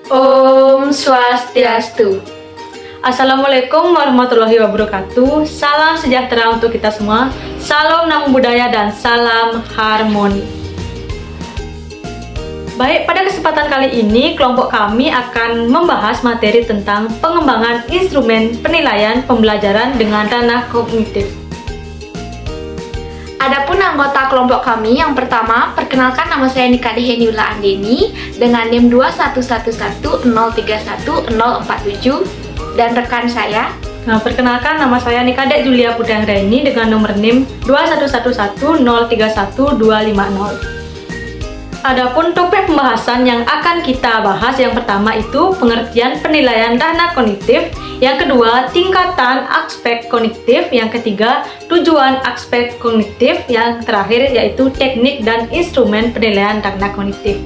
Om Swastiastu. Assalamualaikum warahmatullahi wabarakatuh. Salam sejahtera untuk kita semua. Salam Namo Buddhaya dan salam harmoni. Baik, pada kesempatan kali ini kelompok kami akan membahas materi tentang pengembangan instrumen penilaian pembelajaran dengan ranah kognitif. Adapun anggota kelompok kami yang pertama, perkenalkan nama saya Nikade Heniula Andeni dengan NIM 21110310047 dan rekan saya. Nah, perkenalkan nama saya Nikade Julia Pudanggraini dengan nomor NIM 21110312550. Adapun topik pembahasan yang akan kita bahas yang pertama itu pengertian penilaian ranah kognitif, yang kedua tingkatan aspek kognitif, yang ketiga tujuan aspek kognitif, yang terakhir yaitu teknik dan instrumen penilaian ranah kognitif.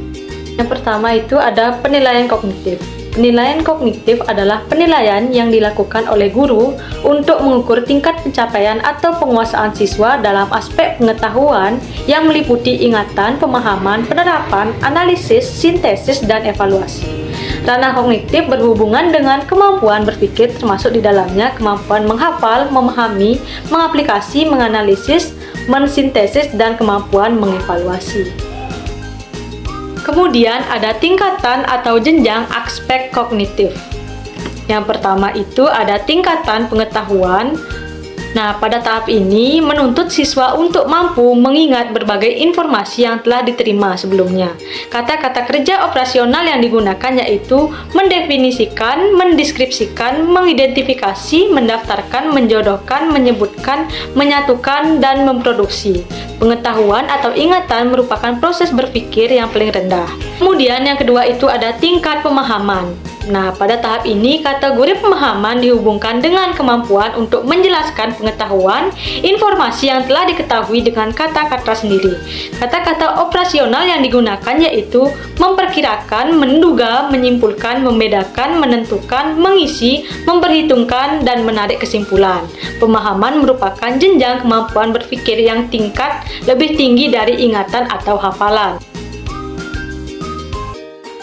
Yang pertama itu ada penilaian kognitif. Penilaian kognitif adalah penilaian yang dilakukan oleh guru untuk mengukur tingkat pencapaian atau penguasaan siswa dalam aspek pengetahuan yang meliputi ingatan, pemahaman, penerapan, analisis, sintesis, dan evaluasi. Ranah kognitif berhubungan dengan kemampuan berpikir, termasuk di dalamnya kemampuan menghafal, memahami, mengaplikasi, menganalisis, mensintesis, dan kemampuan mengevaluasi. Kemudian ada tingkatan atau jenjang aspek kognitif. Yang pertama itu ada tingkatan pengetahuan. Nah, pada tahap ini menuntut siswa untuk mampu mengingat berbagai informasi yang telah diterima sebelumnya. Kata-kata kerja operasional yang digunakan yaitu mendefinisikan, mendeskripsikan, mengidentifikasi, mendaftarkan, menjodohkan, menyebutkan, menyatukan, dan memproduksi. Pengetahuan atau ingatan merupakan proses berpikir yang paling rendah. Kemudian yang kedua itu ada tingkat pemahaman. Nah, pada tahap ini kategori pemahaman dihubungkan dengan kemampuan untuk menjelaskan pengetahuan, informasi yang telah diketahui dengan kata-kata sendiri. Kata-kata operasional yang digunakan yaitu memperkirakan, menduga, menyimpulkan, membedakan, menentukan, mengisi, memperhitungkan, dan menarik kesimpulan. Pemahaman merupakan jenjang kemampuan berpikir yang tingkat lebih tinggi dari ingatan atau hafalan.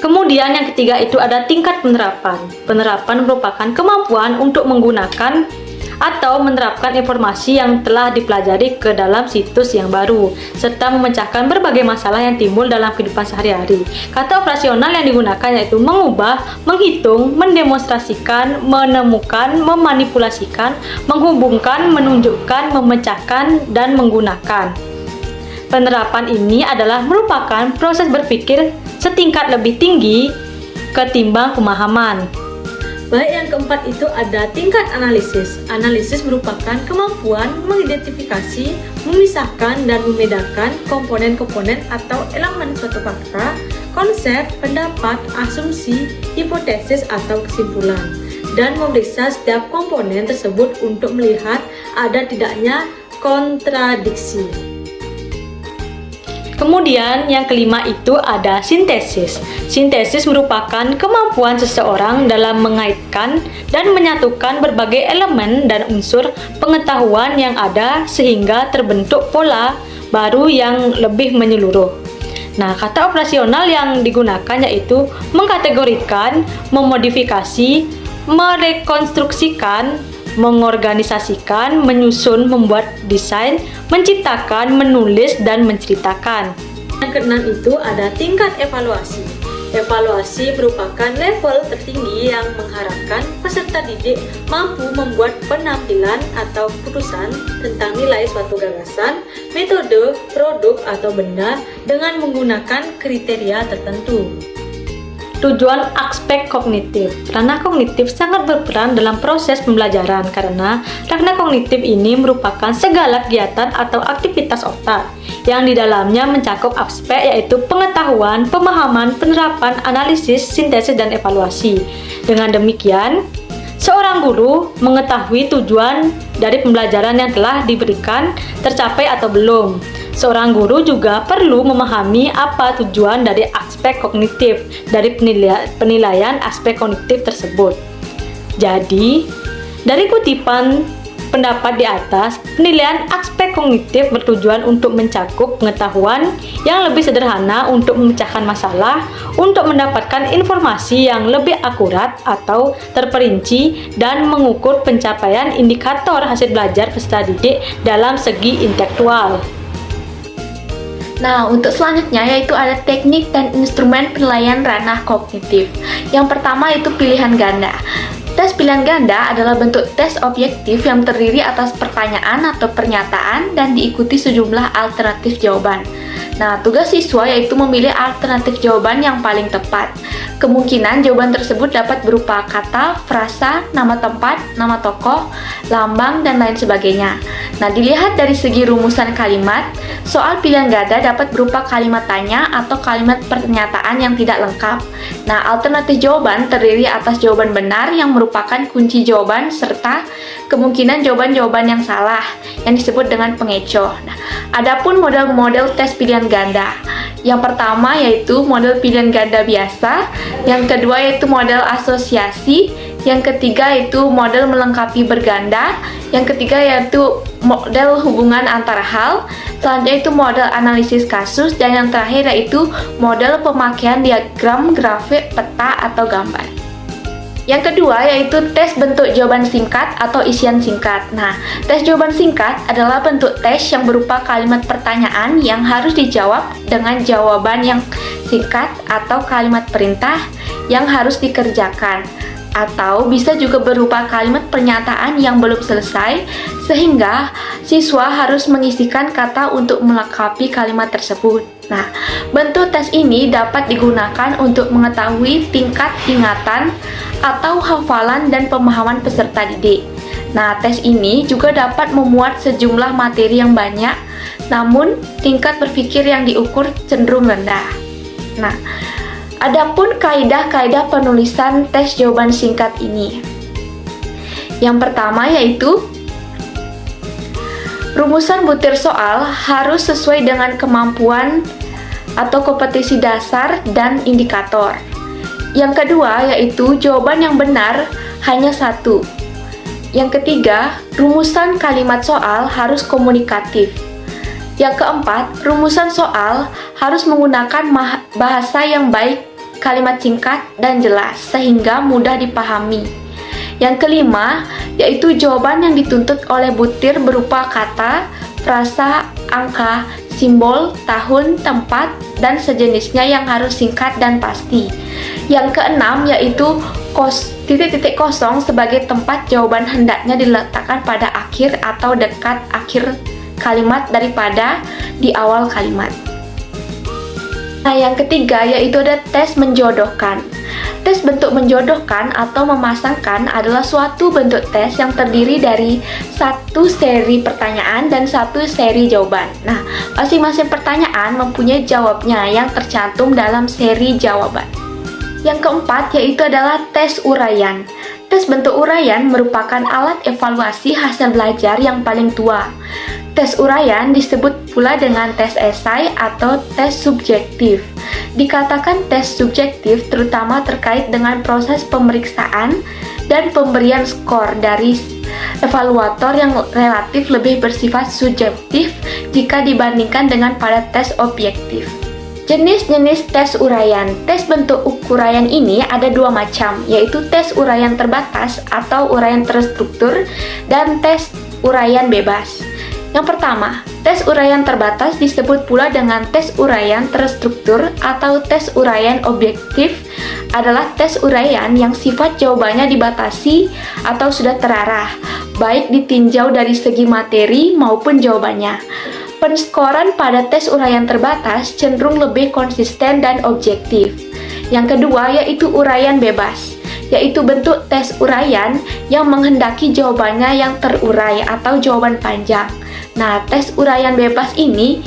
Kemudian yang ketiga itu ada tingkat penerapan. Penerapan merupakan kemampuan untuk menggunakan atau menerapkan informasi yang telah dipelajari ke dalam situs yang baru, serta memecahkan berbagai masalah yang timbul dalam kehidupan sehari-hari. Kata operasional yang digunakan yaitu mengubah, menghitung, mendemonstrasikan, menemukan, memanipulasikan, menghubungkan, menunjukkan, memecahkan, dan menggunakan. Penerapan ini adalah merupakan proses berpikir setingkat lebih tinggi ketimbang pemahaman. Baik, yang keempat itu ada tingkat analisis. Analisis merupakan kemampuan mengidentifikasi, memisahkan, dan membedakan komponen-komponen atau elemen suatu fakta, konsep, pendapat, asumsi, hipotesis, atau kesimpulan, dan memeriksa setiap komponen tersebut untuk melihat ada tidaknya kontradiksi. Kemudian yang kelima itu ada sintesis. Sintesis merupakan kemampuan seseorang dalam mengaitkan dan menyatukan berbagai elemen dan unsur pengetahuan yang ada sehingga terbentuk pola baru yang lebih menyeluruh. Nah, kata operasional yang digunakan yaitu mengkategorikan, memodifikasi, merekonstruksikan, mengorganisasikan, menyusun, membuat desain, menciptakan, menulis, dan menceritakan. Yang keenam itu ada tingkat evaluasi. Evaluasi merupakan level tertinggi yang mengharapkan peserta didik mampu membuat penampilan atau putusan tentang nilai suatu gagasan, metode, produk, atau benda dengan menggunakan kriteria tertentu. Tujuan aspek kognitif. Ranah kognitif sangat berperan dalam proses pembelajaran karena ranah kognitif ini merupakan segala kegiatan atau aktivitas otak yang di dalamnya mencakup aspek yaitu pengetahuan, pemahaman, penerapan, analisis, sintesis, dan evaluasi. Dengan demikian, seorang guru mengetahui tujuan dari pembelajaran yang telah diberikan tercapai atau belum. Seorang guru juga perlu memahami apa tujuan dari aspek kognitif dari penilaian aspek kognitif tersebut. Jadi, dari kutipan pendapat di atas, penilaian aspek kognitif bertujuan untuk mencakup pengetahuan yang lebih sederhana untuk memecahkan masalah, untuk mendapatkan informasi yang lebih akurat atau terperinci, dan mengukur pencapaian indikator hasil belajar peserta didik dalam segi intelektual. Nah, untuk selanjutnya yaitu ada teknik dan instrumen penilaian ranah kognitif. Yang pertama itu pilihan ganda. Tes pilihan ganda adalah bentuk tes objektif yang terdiri atas pertanyaan atau pernyataan dan diikuti sejumlah alternatif jawaban. Nah, tugas siswa yaitu memilih alternatif jawaban yang paling tepat. Kemungkinan jawaban tersebut dapat berupa kata, frasa, nama tempat, nama tokoh, lambang, dan lain sebagainya. Nah, dilihat dari segi rumusan kalimat, soal pilihan ganda dapat berupa kalimat tanya atau kalimat pernyataan yang tidak lengkap. Nah, alternatif jawaban terdiri atas jawaban benar yang merupakan kunci jawaban serta kemungkinan jawaban-jawaban yang salah yang disebut dengan pengecoh. Nah, adapun model-model tes pilihan ganda. Yang pertama yaitu model pilihan ganda biasa, yang kedua yaitu model asosiasi, yang ketiga yaitu model melengkapi berganda, yang ketiga yaitu model hubungan antara hal, selanjutnya itu model analisis kasus, dan yang terakhir yaitu model pemakaian diagram, grafik, peta, atau gambar. Yang kedua yaitu tes bentuk jawaban singkat atau isian singkat. Nah, tes jawaban singkat adalah bentuk tes yang berupa kalimat pertanyaan yang harus dijawab dengan jawaban yang singkat atau kalimat perintah yang harus dikerjakan. Atau bisa juga berupa kalimat pernyataan yang belum selesai sehingga siswa harus mengisikan kata untuk melengkapi kalimat tersebut. Nah, bentuk tes ini dapat digunakan untuk mengetahui tingkat ingatan atau hafalan dan pemahaman peserta didik. Nah, tes ini juga dapat memuat sejumlah materi yang banyak, namun tingkat berpikir yang diukur cenderung rendah. Nah, adapun kaidah-kaidah penulisan tes jawaban singkat ini. Yang pertama yaitu rumusan butir soal harus sesuai dengan kemampuan atau kompetisi dasar dan indikator. Yang kedua yaitu jawaban yang benar hanya satu. Yang ketiga, rumusan kalimat soal harus komunikatif. Yang keempat, rumusan soal harus menggunakan bahasa yang baik, kalimat singkat dan jelas sehingga mudah dipahami. Yang kelima, yaitu jawaban yang dituntut oleh butir berupa kata, frasa, angka, simbol, tahun, tempat, dan sejenisnya yang harus singkat dan pasti. Yang keenam, yaitu titik-titik kosong sebagai tempat jawaban hendaknya diletakkan pada akhir atau dekat akhir kalimat daripada di awal kalimat. Nah, yang ketiga yaitu ada tes menjodohkan. Tes bentuk menjodohkan atau memasangkan adalah suatu bentuk tes yang terdiri dari satu seri pertanyaan dan satu seri jawaban. Nah, masing-masing pertanyaan mempunyai jawabnya yang tercantum dalam seri jawaban. Yang keempat yaitu adalah tes uraian. Tes bentuk uraian merupakan alat evaluasi hasil belajar yang paling tua. Tes uraian disebut pula dengan tes esai atau tes subjektif. Dikatakan tes subjektif terutama terkait dengan proses pemeriksaan dan pemberian skor dari evaluator yang relatif lebih bersifat subjektif jika dibandingkan dengan pada tes objektif. Jenis-jenis tes uraian. Tes bentuk uraian ini ada dua macam, yaitu tes uraian terbatas atau uraian terstruktur dan tes uraian bebas. Yang pertama, tes uraian terbatas disebut pula dengan tes uraian terstruktur atau tes uraian objektif adalah tes uraian yang sifat jawabannya dibatasi atau sudah terarah, baik ditinjau dari segi materi maupun jawabannya. Penskoran pada tes uraian terbatas cenderung lebih konsisten dan objektif. Yang kedua yaitu uraian bebas, yaitu bentuk tes uraian yang menghendaki jawabannya yang terurai atau jawaban panjang. Nah, tes uraian bebas ini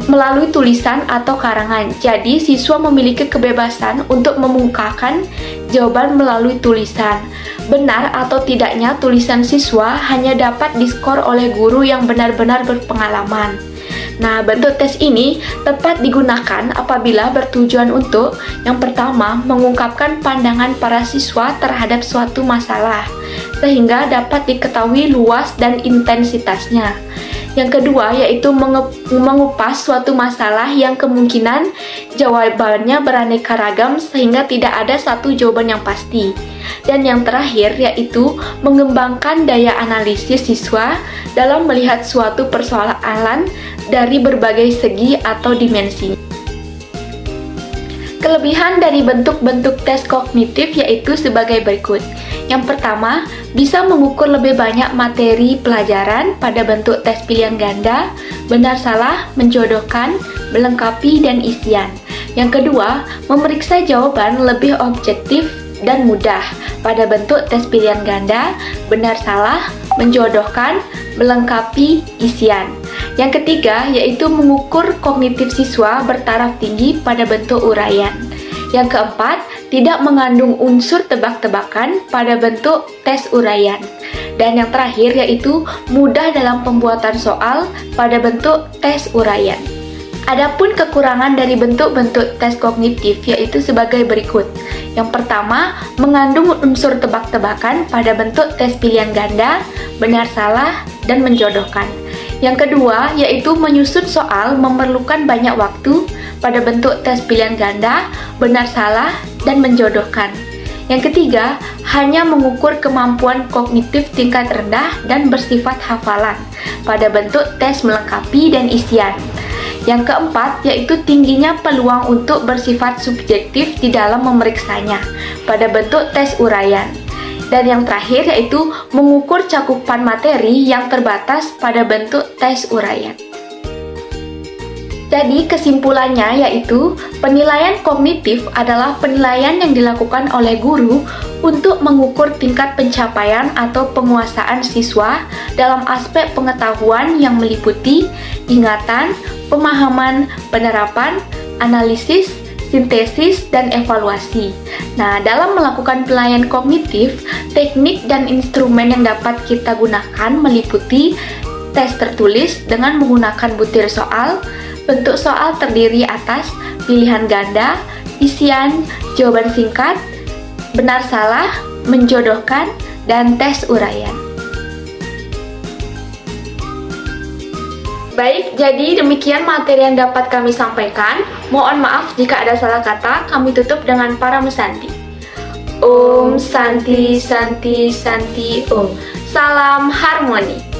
melalui tulisan atau karangan. Jadi, siswa memiliki kebebasan untuk memungkapkan jawaban melalui tulisan. Benar atau tidaknya tulisan siswa hanya dapat diskor oleh guru yang benar-benar berpengalaman. Nah, bentuk tes ini tepat digunakan apabila bertujuan untuk yang pertama, mengungkapkan pandangan para siswa terhadap suatu masalah. sehingga dapat diketahui luas dan intensitasnya. Yang kedua yaitu mengupas suatu masalah yang kemungkinan jawabannya beraneka ragam sehingga tidak ada satu jawaban yang pasti. Dan yang terakhir yaitu mengembangkan daya analisis siswa dalam melihat suatu persoalan dari berbagai segi atau dimensi. Kelebihan dari bentuk-bentuk tes kognitif yaitu sebagai berikut. Yang pertama, bisa mengukur lebih banyak materi pelajaran pada bentuk tes pilihan ganda, benar salah, menjodohkan, melengkapi, dan isian. Yang kedua, memeriksa jawaban lebih objektif dan mudah pada bentuk tes pilihan ganda, benar salah, menjodohkan, melengkapi, isian. Yang ketiga yaitu mengukur kognitif siswa bertaraf tinggi pada bentuk uraian. Yang keempat, tidak mengandung unsur tebak-tebakan pada bentuk tes uraian. Dan yang terakhir yaitu mudah dalam pembuatan soal pada bentuk tes uraian. Adapun kekurangan dari bentuk-bentuk tes kognitif yaitu sebagai berikut. Yang pertama, mengandung unsur tebak-tebakan pada bentuk tes pilihan ganda, benar salah, dan menjodohkan. Yang kedua, yaitu menyusun soal memerlukan banyak waktu pada bentuk tes pilihan ganda, benar salah, dan menjodohkan. Yang ketiga, hanya mengukur kemampuan kognitif tingkat rendah dan bersifat hafalan pada bentuk tes melengkapi dan isian. Yang keempat, yaitu tingginya peluang untuk bersifat subjektif di dalam memeriksanya pada bentuk tes uraian. Dan yang terakhir yaitu mengukur cakupan materi yang terbatas pada bentuk tes uraian. Jadi kesimpulannya yaitu penilaian kognitif adalah penilaian yang dilakukan oleh guru untuk mengukur tingkat pencapaian atau penguasaan siswa dalam aspek pengetahuan yang meliputi ingatan, pemahaman, penerapan, analisis, sintesis, dan evaluasi. Nah, dalam melakukan penilaian kognitif, teknik dan instrumen yang dapat kita gunakan meliputi tes tertulis dengan menggunakan butir soal, bentuk soal terdiri atas pilihan ganda, isian, jawaban singkat, benar salah, menjodohkan, dan tes uraian. Baik, jadi demikian materi yang dapat kami sampaikan. Mohon maaf jika ada salah kata. Kami tutup dengan Paramu Santi. Om Santi Santi Santi Om. Salam harmoni.